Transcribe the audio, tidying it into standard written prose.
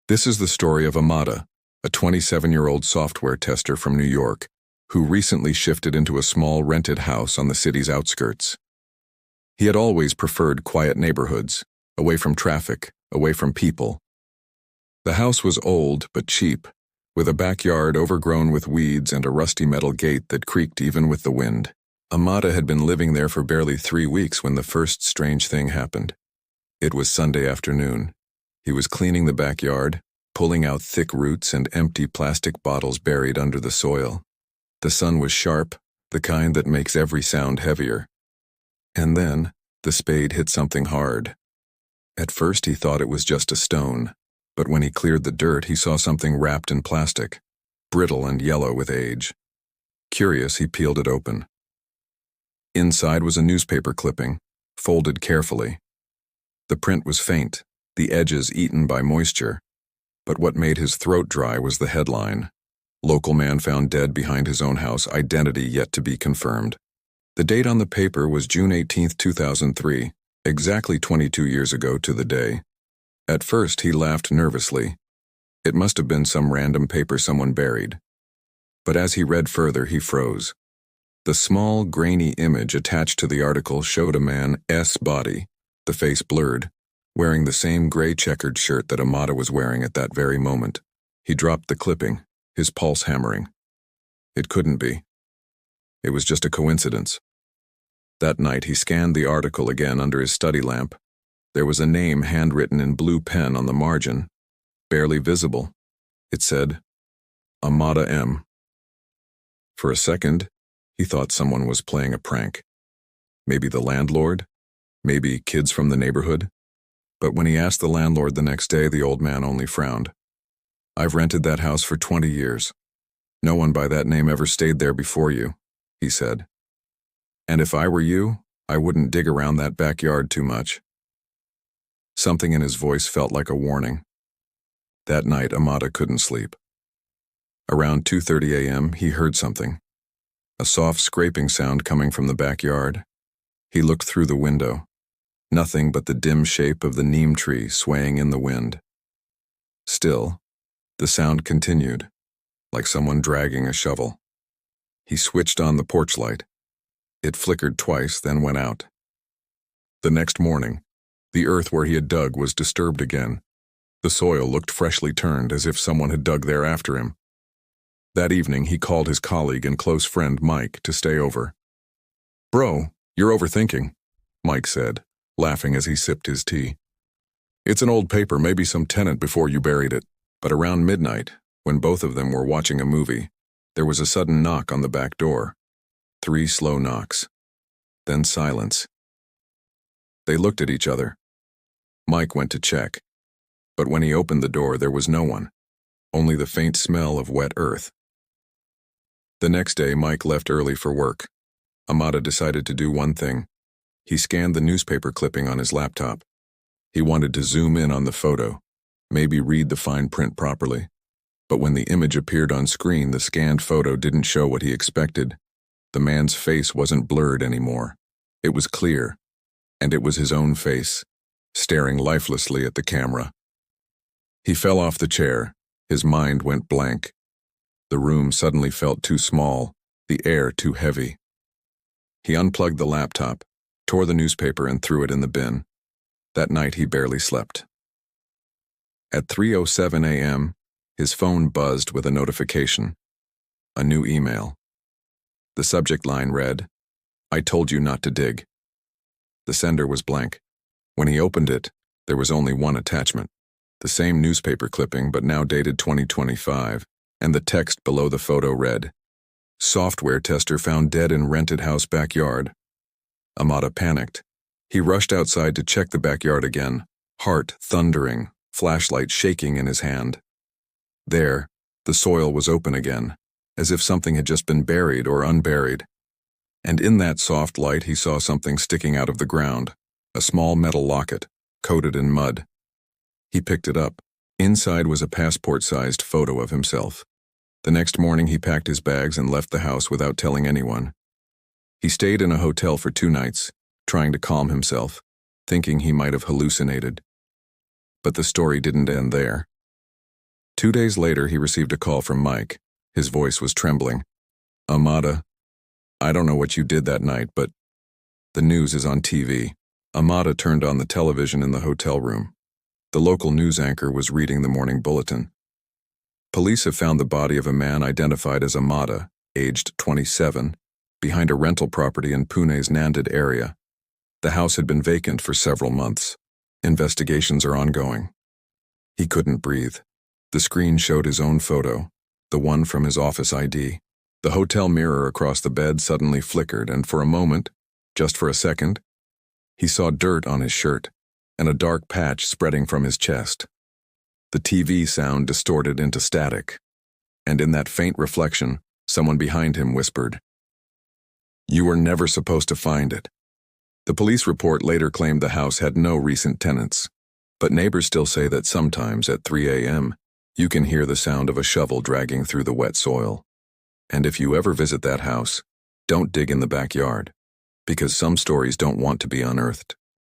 This is the story of Ammada, a 27-year-old software tester from New York, who recently shifted into a small rented house on the city's outskirts. He had always preferred quiet neighborhoods, away from traffic, away from people. The house was old but cheap, with a backyard overgrown with weeds and a rusty metal gate that creaked even with the wind. Ammada had been living there for barely 3 weeks when the first strange thing happened. It was Sunday afternoon. He was cleaning the backyard, pulling out thick roots and empty plastic bottles buried under the soil. The sun was sharp, the kind that makes every sound heavier. And then, the spade hit something hard. At first he thought it was just a stone, but when he cleared the dirt he saw something wrapped in plastic, brittle and yellow with age. Curious, he peeled it open. Inside was a newspaper clipping, folded carefully. The print was faint, the edges eaten by moisture, but what made his throat dry was the headline: "Local man found dead behind his own house, identity yet to be confirmed." The date on the paper was June 18, 2003, exactly 22 years ago to the day. At first he laughed nervously. It must have been some random paper someone buried. But as he read further, he froze. The small, grainy image attached to the article showed a man's body, the face blurred, wearing the same gray checkered shirt that Ammada was wearing at that very moment. He dropped the clipping, his pulse hammering. It couldn't be. It was just a coincidence. That night he scanned the article again under his study lamp. There was a name handwritten in blue pen on the margin, barely visible. It said, Ammada M. For a second, he thought someone was playing a prank. Maybe the landlord? Maybe kids from the neighborhood? But when he asked the landlord the next day, the old man only frowned. "I've rented that house for 20 years. No one by that name ever stayed there before you," he said. "And if I were you, I wouldn't dig around that backyard too much." Something in his voice felt like a warning. That night, Ammada couldn't sleep. Around 2:30 a.m., he heard something. A soft scraping sound coming from the backyard. He looked through the window. Nothing but the dim shape of the neem tree swaying in the wind. Still, the sound continued, like someone dragging a shovel. He switched on the porch light. It flickered twice, then went out. The next morning, the earth where he had dug was disturbed again. The soil looked freshly turned, as if someone had dug there after him. That evening, he called his colleague and close friend Mike to stay over. "Bro, you're overthinking," Mike said, laughing as he sipped his tea. "It's an old paper, maybe some tenant before you buried it." But around midnight, when both of them were watching a movie, there was a sudden knock on the back door. 3 slow knocks. Then silence. They looked at each other. Mike went to check. But when he opened the door, there was no one. Only the faint smell of wet earth. The next day, Mike left early for work. Ammada decided to do one thing. He scanned the newspaper clipping on his laptop. He wanted to zoom in on the photo, maybe read the fine print properly. But when the image appeared on screen, the scanned photo didn't show what he expected. The man's face wasn't blurred anymore. It was clear, and it was his own face, staring lifelessly at the camera. He fell off the chair. His mind went blank. The room suddenly felt too small, the air too heavy. He unplugged the laptop, tore the newspaper and threw it in the bin. That night he barely slept. At 3:07 a.m., his phone buzzed with a notification. A new email. The subject line read, "I told you not to dig." The sender was blank. When he opened it, there was only one attachment. The same newspaper clipping, but now dated 2025, and the text below the photo read, "Software tester found dead in rented house backyard." Ammada panicked. He rushed outside to check the backyard again, heart thundering, flashlight shaking in his hand. There, the soil was open again, as if something had just been buried or unburied. And in that soft light he saw something sticking out of the ground, a small metal locket, coated in mud. He picked it up. Inside was a passport-sized photo of himself. The next morning he packed his bags and left the house without telling anyone. He stayed in a hotel for 2 nights, trying to calm himself, thinking he might have hallucinated. But the story didn't end there. 2 days later, he received a call from Mike. His voice was trembling. Ammada, I don't know what you did that night, but the news is on TV. Ammada turned on the television in the hotel room. The local news anchor was reading the morning bulletin. Police have found the body of a man identified as Ammada, aged 27, behind a rental property in Pune's Nanded area. The house had been vacant for several months. Investigations are ongoing. He couldn't breathe. The screen showed his own photo, the one from his office ID. The hotel mirror across the bed suddenly flickered, and for a moment, just for a second, he saw dirt on his shirt and a dark patch spreading from his chest. The TV sound distorted into static, and in that faint reflection, someone behind him whispered, "You were never supposed to find it." The police report later claimed the house had no recent tenants, but neighbors still say that sometimes at 3 a.m., you can hear the sound of a shovel dragging through the wet soil. And if you ever visit that house, don't dig in the backyard, because some stories don't want to be unearthed.